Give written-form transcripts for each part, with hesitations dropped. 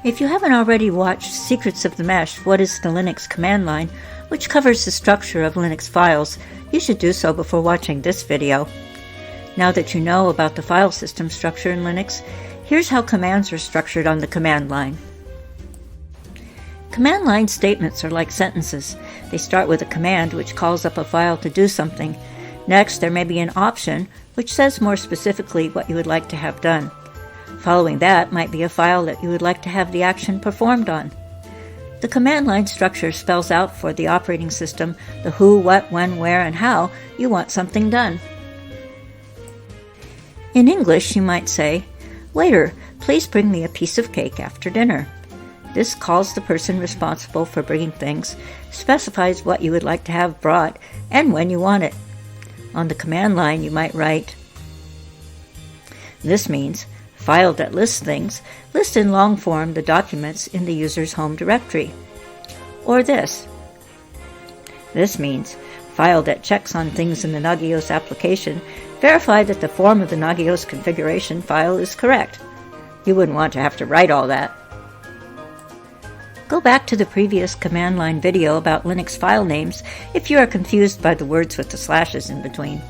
If you haven't already watched Secrets of the Mesh, What is the Linux Command Line, which covers the structure of Linux files, you should do so before watching this video. Now that you know about the file system structure in Linux, here's how commands are structured on the command line. Command line statements are like sentences. They start with a command which calls up a file to do something. Next, there may be an option which says more specifically what you would like to have done. Following that might be a file that you would like to have the action performed on. The command line structure spells out for the operating system the who, what, when, where, and how you want something done. In English, you might say, "Waiter, please bring me a piece of cake after dinner." This calls the person responsible for bringing things, specifies what you would like to have brought, and when you want it. On the command line, you might write, "This means file that lists things, list in long form the documents in the user's home directory." Or this. "This means file that checks on things in the Nagios application, verify that the form of the Nagios configuration file is correct." You wouldn't want to have to write all that. Go back to the previous command line video about Linux file names if you are confused by the words with the slashes in between.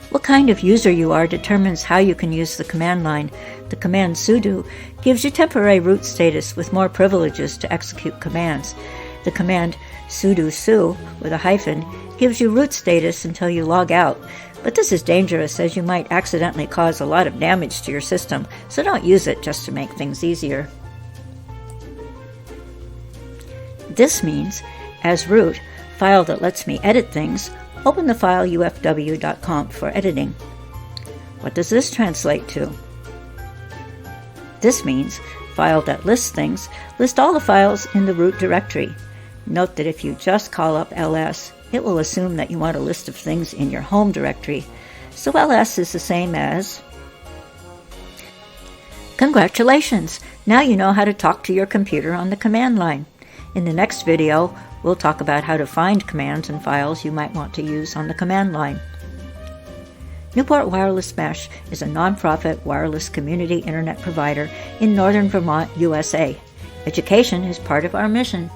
What kind of user you are determines how you can use the command line. The command sudo gives you temporary root status with more privileges to execute commands. The command sudo su with a hyphen gives you root status until you log out, but this is dangerous as you might accidentally cause a lot of damage to your system, so don't use it just to make things easier. This means, as root, file that lets me edit things, open the file ufw.conf for editing. What does this translate to? This means file that lists things, list all the files in the root directory. Note that if you just call up ls, it will assume that you want a list of things in your home directory. So ls is the same as... Congratulations! Now you know how to talk to your computer on the command line. In the next video, we'll talk about how to find commands and files you might want to use on the command line. Newport Wireless Mesh is a non-profit wireless community internet provider in northern Vermont, USA. Education is part of our mission.